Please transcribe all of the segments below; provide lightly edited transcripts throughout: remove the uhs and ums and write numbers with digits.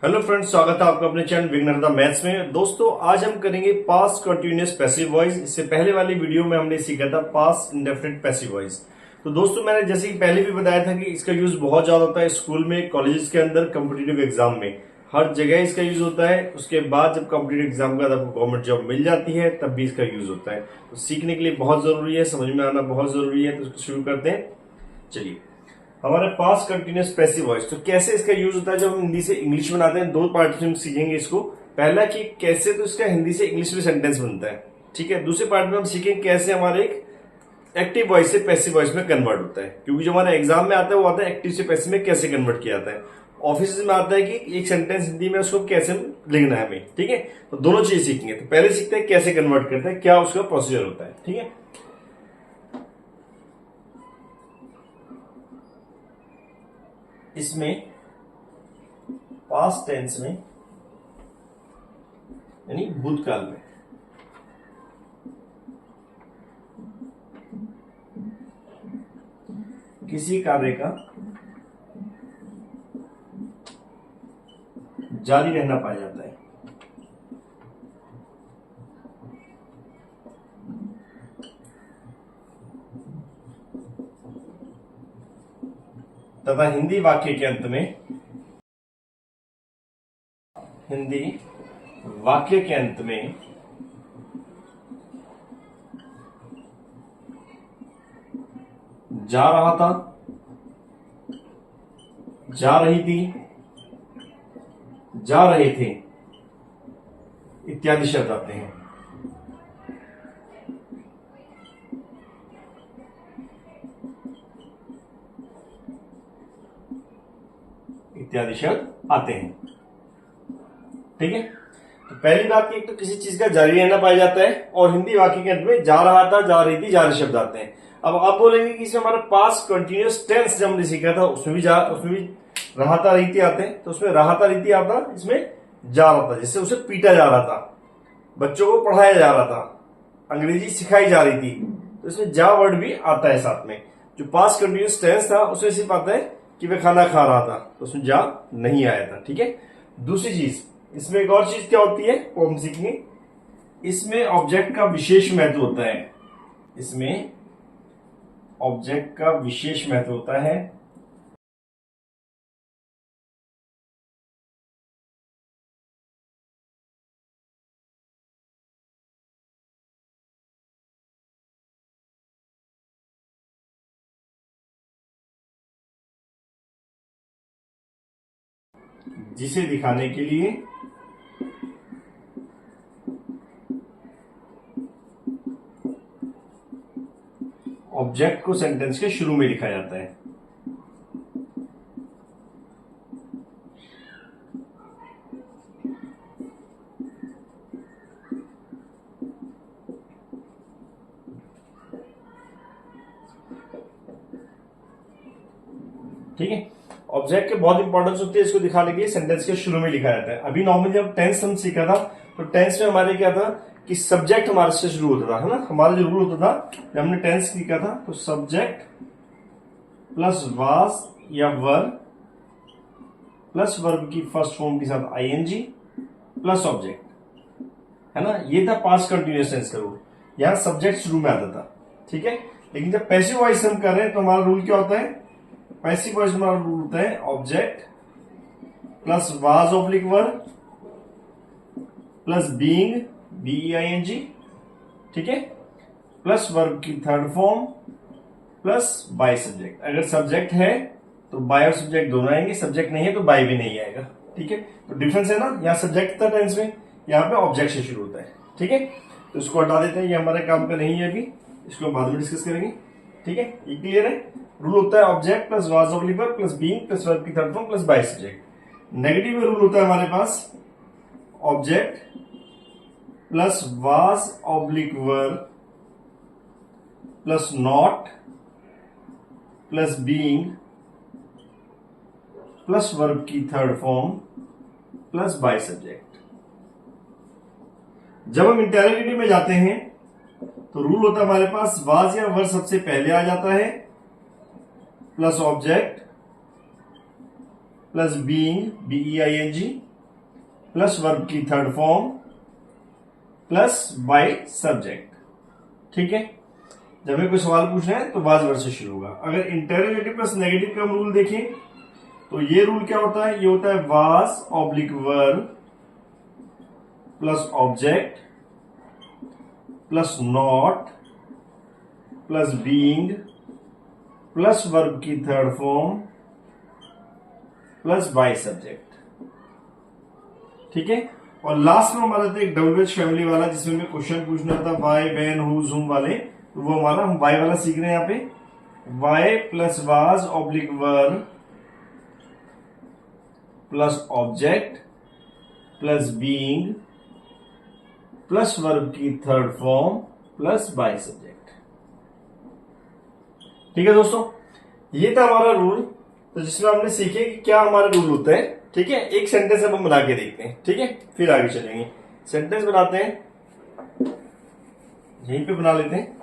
Hello friends, स्वागत है आपका अपने चैनल बिगनर द मैथ्स में। दोस्तों, आज हम करेंगे पास्ट कंटिन्यूअस पैसिव वॉइस। इससे पहले वाली वीडियो में हमने सीखा था पास्ट इंडेफिनिट पैसिव वॉइस। तो दोस्तों, मैंने जैसे कि पहले भी बताया था कि इसका यूज बहुत ज्यादा होता है स्कूल में, कॉलेजेस के अंदर, कॉम्पिटिटिव एग्जाम में, हर जगह इसका यूज होता है। उसके बाद जब कॉम्पिटिटिव एग्जाम के बाद आपको गवर्नमेंट जॉब मिल जाती है तब भी इसका यूज होता है। तो सीखने के लिए बहुत जरूरी है, समझ में आना बहुत जरूरी है। तो इसको शुरू करते हैं। चलिए, हमारे पास कंटिन्यूअस पैसिव वॉइस, तो कैसे इसका यूज होता है जब हम हिंदी से इंग्लिश बनाते हैं। दो पार्ट में हम सीखेंगे इसको। पहला कि कैसे तो इसका हिंदी से इंग्लिश में सेंटेंस बनता है, ठीक है। दूसरे पार्ट में हम सीखेंगे कैसे हमारे एक एक्टिव वॉइस से पैसिव वॉइस में कन्वर्ट होता है, क्योंकि जो हमारा एग्जाम में आता है वो आता है एक्टिव से पैसिव में कैसे कन्वर्ट किया जाता है। ऑफिस में आता है कि एक सेंटेंस हिंदी में उसको कैसे लिखना है हमें, ठीक है। तो दोनों चीज सीखेंगे। तो पहले सीखते हैं कैसे कन्वर्ट करते हैं, क्या उसका प्रोसीजर होता है, ठीक है। इसमें पास्ट टेंस में यानी भूतकाल में किसी कार्य का जारी रहना पाया जाता है। तथा हिंदी वाक्य के अंत में जा रहा था, जा रही थी, जा रहे थे इत्यादि शब्द आते हैं। इत्यादि शब्द आते हैं, ठीक है। तो पहली बात की, एक तो किसी चीज का जारी रहना पाया जाता है, और हिंदी वाक्य के अंत में जा रहा था, जा रही थी, जा रहे शब्द आते हैं। अब आप बोलेंगे कि इसमें हमारा पास्ट कंटिन्यूअस टेंस जब हमने सीखा था उसमें भी रहा था, रही थी आते हैं। तो उसमें रहा था, रही थी आता, इसमें जा रहा था, जिससे उसे पीटा जा रहा था, बच्चों को पढ़ाया जा रहा था, अंग्रेजी सिखाई जा रही थी। तो इसमें जा वर्ड भी आता है साथ में। जो पास्ट कंटिन्यूअस टेंस था उसमें सिर्फ आता है कि वह खाना खा रहा था, तो उसमें जा नहीं आया था, ठीक है। दूसरी चीज, इसमें एक और चीज क्या होती है वो हम सीखेंगे। इसमें ऑब्जेक्ट का विशेष महत्व होता है। इसमें ऑब्जेक्ट का विशेष महत्व होता है। जिसे दिखाने के लिए ऑब्जेक्ट को सेंटेंस के शुरू में लिखा जाता है। ठीक है, ऑब्जेक्ट के बहुत इंपॉर्टेंस होती है, इसको दिखाने के लिए सेंटेंस के शुरू में लिखा जाता है। अभी नॉर्मली जब टेंस हम सीखा था तो टेंस में हमारे क्या था कि सब्जेक्ट हमारे से शुरू होता था, है ना। हमारा जो रूल होता था जब हमने टेंस सीखा था, तो सब्जेक्ट प्लस वाज या वर्ब प्लस वर्ब की फर्स्ट फॉर्म के साथ आईएनजी प्लस ऑब्जेक्ट, है ना। ये था पास्ट कंटिन्यूअस टेंस का रूल। यहां सब्जेक्ट शुरू में आता था, ठीक है। लेकिन जब पैसिव वॉइस हम कर रहे हैं तो हमारा रूल क्या होता है। पैसिव वॉइस में हमारा रूल होता है object plus was oblique verb plus being B E I N G, ठीक है, प्लस वर्ब की third form plus by subject. अगर सब्जेक्ट है तो बाय और सब्जेक्ट दोनों आएंगे, सब्जेक्ट नहीं है तो बाय भी नहीं आएगा, ठीक है। तो डिफरेंस है ना, यहाँ सब्जेक्ट था टेंस में, यहाँ पे ऑब्जेक्ट से शुरू होता है, ठीक है। तो इसको हटा देते हैं, ये हमारे काम का नहीं है अभी, इसको बाद में डिस्कस करेंगे, ठीक है। ये क्लियर है। रूल होता है object plus was oblique verb plus being plus verb की third form plus by subject. Negative rule होता है हमारे पास object plus was oblique verb plus not plus being plus verb की third form plus by subject. जब हम interrogative में जाते हैं तो रूल होता है हमारे पास वाज या वर्ब सबसे पहले आ जाता है plus object plus being B E I N G plus verb की third form plus by subject. ठीक है, जब हमें कोई सवाल पूछना है तो वाज वर्ब से शुरू होगा। अगर इंटरोगेटिव प्लस नेगेटिव का हम रूल देखें तो ये रूल क्या होता है, ये होता है was oblique verb plus object plus not plus being plus verb की third form plus by subject. ठीक है, और लास्ट में हमारा था एक डब्ल्यूएच फैमिली वाला जिसमें हमें क्वेश्चन पूछना था वाई वैन हु जुम वाले, तो वो हमारा हम वाई वाला सीख रहे हैं यहाँ पे। Why plus was oblique verb plus object plus being plus verb की third form plus by subject. ठीक है दोस्तों, ये था हमारा रूल, तो जिसमें हमने सीखे कि क्या हमारा रूल होता है। ठीक है, एक सेंटेंस अब हम बना के देखते हैं। ठीक है, फिर आगे चलेंगे। सेंटेंस बनाते हैं, यहीं पे बना लेते हैं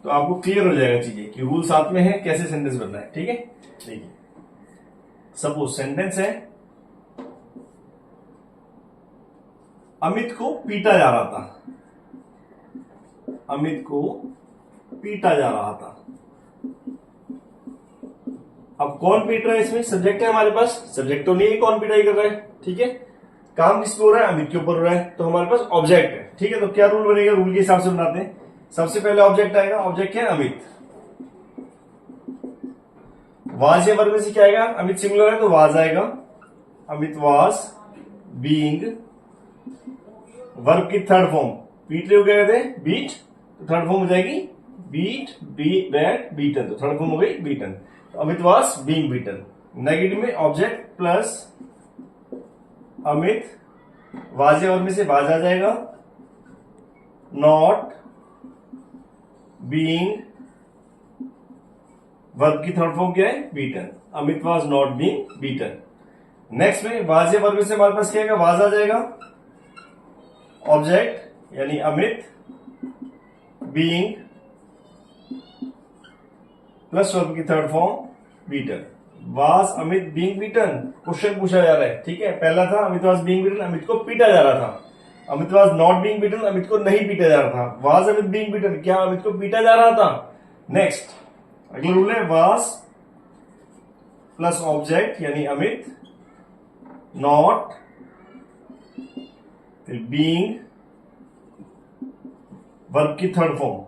तो आपको क्लियर हो जाएगा चीजें कि रूल साथ में है, कैसे सेंटेंस बनना है। ठीक है, देखिए सपोज सेंटेंस है अमित को पीटा जा रहा था। अमित को पीटा जा रहा था। अब कौन पीट रहा है, इसमें सब्जेक्ट है हमारे पास, सब्जेक्ट तो नहीं है, कौन पिटाई कर रहा है। ठीक है, काम किस पे हो रहा है, अमित के ऊपर हो रहा है, तो हमारे पास ऑब्जेक्ट है। ठीक है, तो क्या रूल बनेगा, रूल के हिसाब से बनाते हैं। सबसे पहले ऑब्जेक्ट आएगा, ऑब्जेक्ट क्या है अमित। वाज या वर्ब में से क्या आएगा, अमित सिंगुलर है तो वाज आएगा, अमित वाज बीइंग। वर्ब की थर्ड फॉर्म पीट रहे हो क्या कहते हैं, बीट, तो थर्ड फॉर्म हो जाएगी बीट, बैट, बीटन, तो थर्ड फॉर्म हो गई beaten. Amit was being beaten. Negative में ऑब्जेक्ट प्लस अमित, वाज या वर्ब में से वाज आ जाएगा, नॉट बीइंग, वर्ब की थर्ड फॉर्म क्या है beaten, Amit was not being beaten. Next में वाज या वर्ब में से हमारे पास क्या आएगा, वाज आ जाएगा, ऑब्जेक्ट यानी अमित बीइंग प्लस वर्ब की third form beaten. Was Amit being beaten, question पूछा जा रहा है। ठीक है, पहला था Amit was being beaten, Amit को पीटा जा रहा था। Amit was not being beaten, Amit को नहीं पीटा जा रहा था। वाज अमित बीइंग बीटन, क्या अमित को पीटा जा रहा था। नेक्स्ट अगला रूल है वाज प्लस ऑब्जेक्ट यानी अमित, नॉट, फिर बीइंग, वर्ब की third form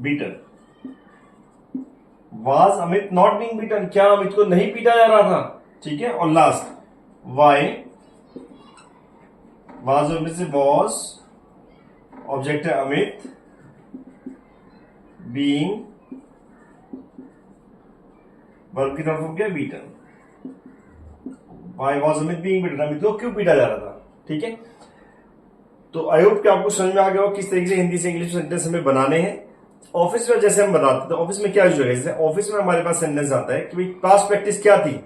beaten. Was Amit not being beaten, क्या अमित को नहीं पीटा जा रहा था। ठीक है, और लास्ट वाई, वाज में से वॉज, ऑब्जेक्ट है अमित, बीइंग, वर्ब की थर्ड फॉर्म क्या है beaten. Why was Amit being beaten, Amit को क्यों पीटा जा रहा था। ठीक है, तो आई होप कि आपको समझ में आ गया हो किस तरीके से हिंदी से इंग्लिश सेंटेंस हमें बनाने हैं। ऑफिस में जैसे हम बनाते हैं तो ऑफिस में क्या यूज होगा, जैसे ऑफिस में हमारे पास सेंटेंस आता है कि भाई पास्ट प्रैक्टिस क्या थी,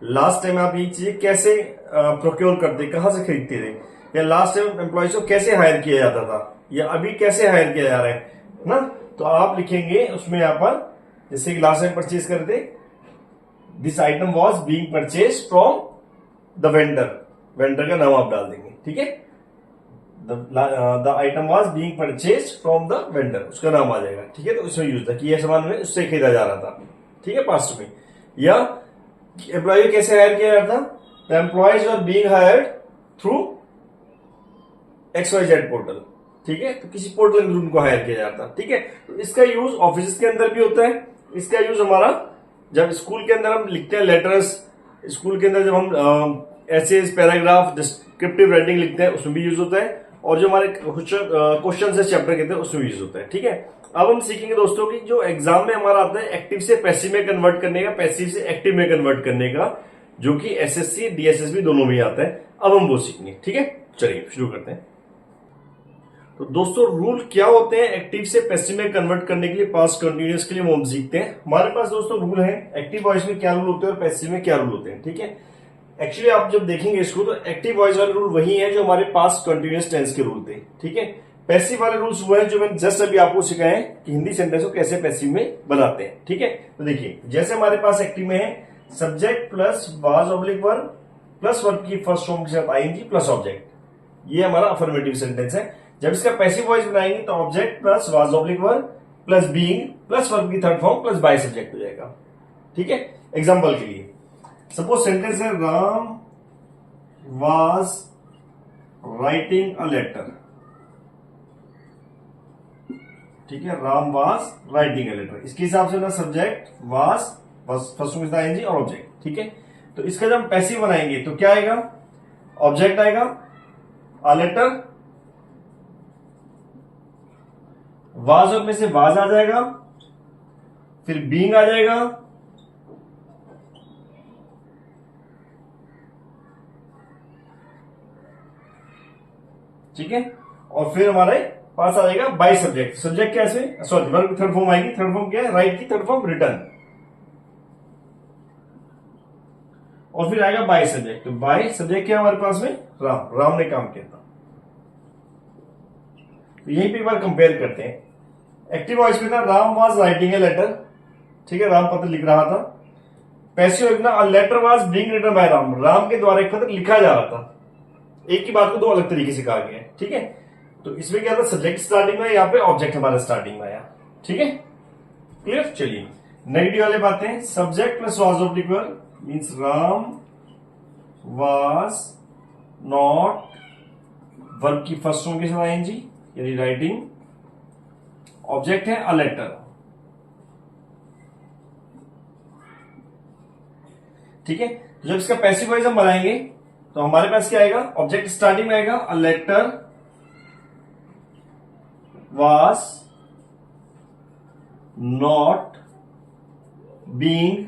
लास्ट टाइम आप ये चीजें कैसे प्रोक्योर करते, कहां से खरीदते थे, या लास्ट टाइम एम्प्लॉयज को कैसे हायर किया जाता था, या अभी कैसे हायर किया जा रहा है ना। तो आप लिखेंगे उसमें यहाँ पर जैसे कि लास्ट टाइम परचेज करते, this item was being purchase from the vendor, vendor का नाम आप डाल देंगे। ठीक है, the item was being purchase from the vendor, उसका नाम आ जाएगा। ठीक है, तो इसमें यूज था कि यह सामान में उससे खरीदा जा रहा था। ठीक है, पास्ट में। या एम्प्लॉय कैसे हायर किया जाता, the employees are being hired through XYZ portal. ठीक है, तो किसी पोर्टल के थ्रू उनको हायर किया जाता। ठीक है, तो इसका यूज ऑफिस के अंदर भी होता है। इसका यूज हमारा जब स्कूल के अंदर हम लिखते हैं लेटर्स, स्कूल के अंदर जब हम एसेज, पैराग्राफ, डिस्क्रिप्टिव राइटिंग लिखते हैं उसमें भी यूज होता है, और जो हमारे क्वेश्चन से चैप्टर कहते हैं उसमें यूज होता है। ठीक है, अब हम सीखेंगे दोस्तों कि जो एग्जाम में हमारा आता है एक्टिव से पैसिव में कन्वर्ट करने का, पैसिव से एक्टिव में कन्वर्ट करने का, जो कि एसएससी डीएसएसबी दोनों में आता है। अब हम वो सीखेंगे। ठीक है, चलिए शुरू करते हैं। तो दोस्तों रूल क्या होते हैं एक्टिव से पैसिव में कन्वर्ट करने के लिए, पास्ट कंटिन्यूअस के लिए, वो हम सीखते हैं। हमारे पास दोस्तों रूल है एक्टिव वॉइस में क्या रूल होते हैं और पैसिव में क्या रूल होते हैं। ठीक है, एक्चुअली आप जब देखेंगे इसको तो एक्टिव वॉइस वाले रूल वही है जो हमारे पास कंटिन्यूअस टेंस के रूल थे। ठीक है, पैसिव वाले रूल्स वो है जो मैंने जस्ट अभी आपको सिखाए हैं कि हिंदी सेंटेंस को कैसे पैसिव में बनाते हैं। ठीक है, तो देखिए जैसे हमारे पास एक्टिव में है subject plus was oblique verb plus verb की फर्स्ट फॉर्म के साथ आईएनजी प्लस ऑब्जेक्ट। ये हमारा अफर्मेटिव सेंटेंस है। जब इसका पैसिव वॉइस बनाएंगे तो object plus was oblique verb plus being plus verb की third form plus by subject हो जाएगा। ठीक है, एग्जांपल के लिए सपोज सेंटेंस है Ram was writing a letter. ठीक है, Ram was writing a letter, इसके हिसाब से ना subject was first form ING और ऑब्जेक्ट। ठीक है, तो इसका जब हम पैसिव बनाएंगे तो क्या आएगा, ऑब्जेक्ट आएगा अ लेटर, वाज में से वाज आ जाएगा, फिर बीइंग आ जाएगा, ठीक है, और फिर हमारे पास आ जाएगा बाय सब्जेक्ट। सब्जेक्ट क्या है, सॉरी वर्ब की थर्ड फॉर्म आएगी। थर्ड फॉर्म क्या है, राइट की थर्ड फॉर्म रिटर्न, और फिर आएगा बाय सब्जेक्ट। तो बाय सब्जेक्ट क्या हमारे पास में, राम, राम ने काम किया था। तो यहीं पे एक बार कंपेयर करते हैं। एक्टिव वॉइस में था Ram was writing a letter. ठीक है, राम पत्र लिख रहा था। पैसिव वॉइस में a letter was being written by Ram, Ram के द्वारा एक पत्र लिखा जा रहा था। एक ही बात को दो अलग तरीके से कहा गया है। ठीक है, तो इसमें क्या था, सब्जेक्ट स्टार्टिंग में, यहाँ पे ऑब्जेक्ट हमारा स्टार्टिंग में आया। ठीक है, क्लियर। चलिए नेगेटिव वाले बातें, subject plus was oblique verb means Ram was not verb की फर्स्ट फॉर्म के साथ आईएनजी यानी राइटिंग, ऑब्जेक्ट है अ लेटर। ठीक है, जब इसका पैसिव वॉइस हम बनाएंगे तो हमारे पास क्या आएगा, ऑब्जेक्ट स्टार्टिंग में आएगा a letter was not being,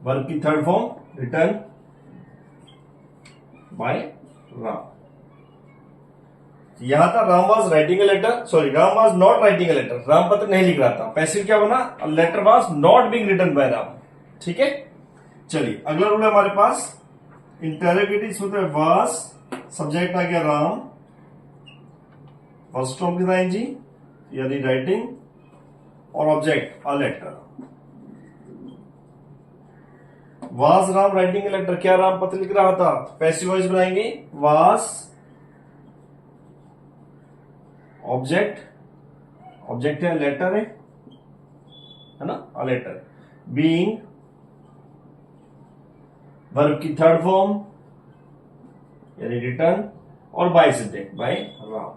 verb की third form written by Ram. यहां था Ram was writing a letter, sorry Ram was not writing a letter, Ram पत्र नहीं लिख रहा था। पैसिव क्या बना, a letter was not being written by Ram. ठीक है, चलिए अगला रूल है हमारे पास इंटेरोगेटिव होता है वाज, सब्जेक्ट आ गया राम, फर्स्ट फॉर्म की आईएनजी यानी राइटिंग, और object a letter. Was Ram writing a letter, क्या राम पत्र लिख रहा था, पैसिव वॉइस बनाएंगे वाज ऑब्जेक्ट, ऑब्जेक्ट है लेटर है ना, अ लेटर, बीइंग वर्ब की थर्ड फॉर्म यानी रिटर्न, और बाय सब्जेक्ट बाय राम।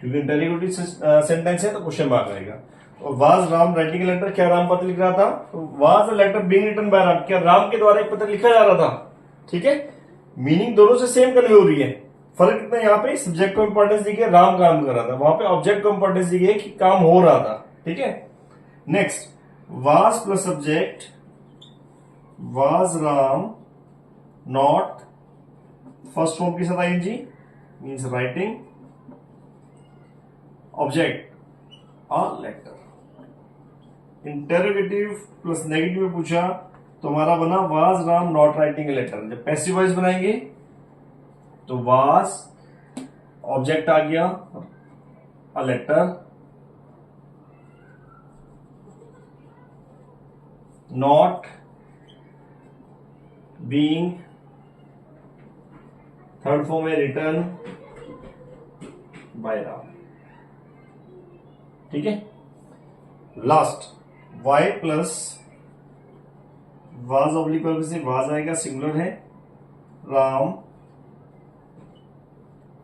क्योंकि इंटेरोगेटिव सेंटेंस है तो क्वेश्चन मार्क आएगा। और वाज राम राइटिंग लेटर, क्या राम पत्र लिख रहा था, तो was a letter being written by Ram, क्या राम के द्वारा एक पत्र लिखा जा रहा था। ठीक है, मीनिंग दोनों से सेम कन्वे हो रही है, फर्क कितना, यहाँ पे सब्जेक्ट को इंपॉर्टेंस दी गई, राम काम कर रहा था, वहां पे ऑब्जेक्ट को इंपॉर्टेंस दी गई कि काम हो रहा था। ठीक है, next was plus subject, was Ram not first form के साथ ING means writing, object a letter. Interrogative plus negative में पूछा तो हमारा बना was Ram not writing a letter. जब पैसिव वॉइस बनाएंगे तो वाज ऑब्जेक्ट आ गया a letter, not being third form है रिटर्न बाय राम। ठीक है, last Y plus was oblique verb से वाज आएगा, सिंगुलर है, राम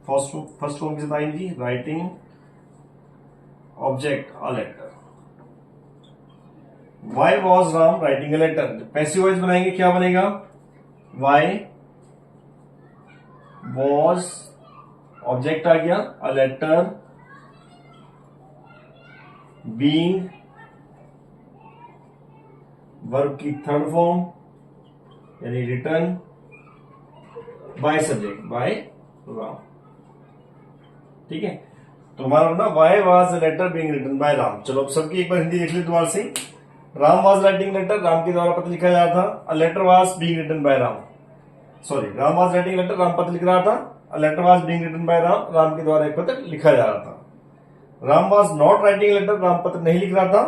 फर्स्ट फॉर्म के साथ आएंगी writing, object a letter. Y was Ram writing a letter, passive voice बनाएंगे क्या बनेगा, वाई वॉज ऑब्जेक्ट आ गया अ लेटर, बीइंग वर्ब की थर्ड फॉर्म यानी return by subject by Ram. ठीक है, तो हमारा ना Y was letter being written by Ram. चलो अब सबकी एक बार हिंदी देख ले दोबारा से। Ram was writing letter, Ram के द्वारा पत्र लिखा जा रहा था, a letter was being written by Ram, sorry Ram was writing letter, Ram पत्र लिख रहा था, a letter was being written by Ram, Ram के द्वारा एक पत्र लिखा जा रहा था। Ram was not writing letter, Ram पत्र नहीं लिख रहा था,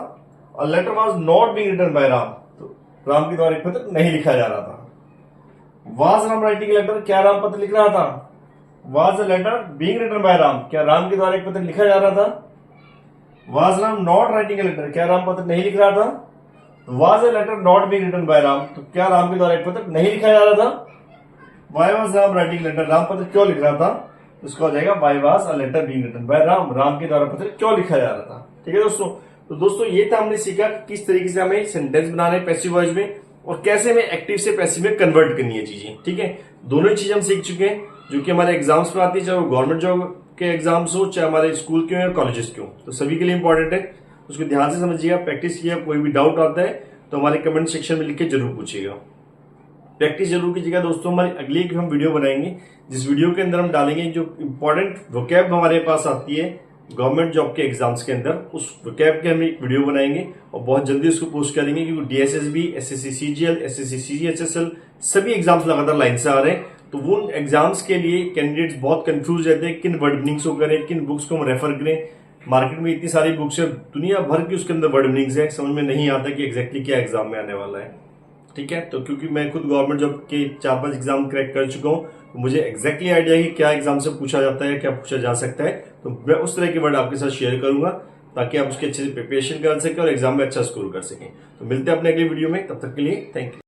a letter was not being written by Ram, तो राम के द्वारा एक पत्र नहीं लिखा जा रहा था। वाज राम राइटिंग लेटर, क्या राम पत्र लिख रहा था? Was the letter being written by Ram, क्या राम के द्वारा एक पत्र लिखा जा रहा था? Was Ram not writing letter, क्या राम पत्र नहीं लिख रहा था? Was the letter not being written by Ram, तो क्या राम के द्वारा एक पत्र नहीं लिखा जा रहा था? Y was Ram writing letter, Ram पत्र क्यों लिख रहा था? इसका हो जाएगा Y was a letter being written by Ram, Ram के द्वारा पत्र क्यों लिखा जा रहा था। ठीक है दोस्तों, तो दोस्तों ये था हमने सीखा किस तरीके से हमें सेंटेंस बनाने पैसिव वॉइस में और कैसे हमें एक्टिव से पैसिव में कन्वर्ट करनी है चीजें। ठीक है, दोनों ही चीजें हम सीख चुके हैं जो कि हमारे एग्जाम्स में आती है, चाहे वो गवर्नमेंट जॉब के एग्जाम्स हो, चाहे हमारे स्कूल के हो या कॉलेजेस के हो, तो सभी के लिए इंपॉर्टेंट है। उसको ध्यान से समझिएगा, प्रैक्टिस किया। कोई भी डाउट आता है तो हमारे कमेंट सेक्शन में लिख के जरूर पूछिएगा। प्रैक्टिस जरूर कीजिएगा दोस्तों। हमारी अगली एक हम वीडियो बनाएंगे जिस वीडियो के अंदर हम डालेंगे जो इंपॉर्टेंट वोकैब हमारे पास आती है गवर्नमेंट जॉब के एग्जाम्स के अंदर, उस वोकैब के हम एक वीडियो बनाएंगे और बहुत जल्दी उसको पोस्ट करेंगे, क्योंकि डीएसएसबी, एसएससी सीजीएल, एसएससी सीजीएचएसएल सभी एग्जाम्स लगातार लाइन से आ रहे हैं। तो वो एग्जाम्स के लिए कैंडिडेट्स बहुत कंफ्यूज रहते हैं, किन वर्ड मीनिंग्स को करें, किन बुक्स को हम रेफर करें। मार्केट में इतनी सारी बुक्स है, दुनिया भर की उसके अंदर वर्ड मीनिंग्स है, समझ में नहीं आता कि एग्जैक्टली क्या एग्जाम में आने वाला है। ठीक है, तो क्योंकि मैं खुद गवर्नमेंट जॉब के 4-5 एग्जाम क्रैक कर चुका हूं, तो मुझे एग्जैक्टली आइडिया है कि क्या एग्जाम से पूछा जाता है, क्या पूछा जा सकता है। तो मैं उस तरह के वर्ड आपके साथ शेयर करूंगा ताकि आप उसके अच्छे से प्रिपरेशन कर सकें और एग्जाम में अच्छा स्कोर कर सकें। तो मिलते हैं अपने अगले वीडियो में, तब तक के लिए थैंक यू।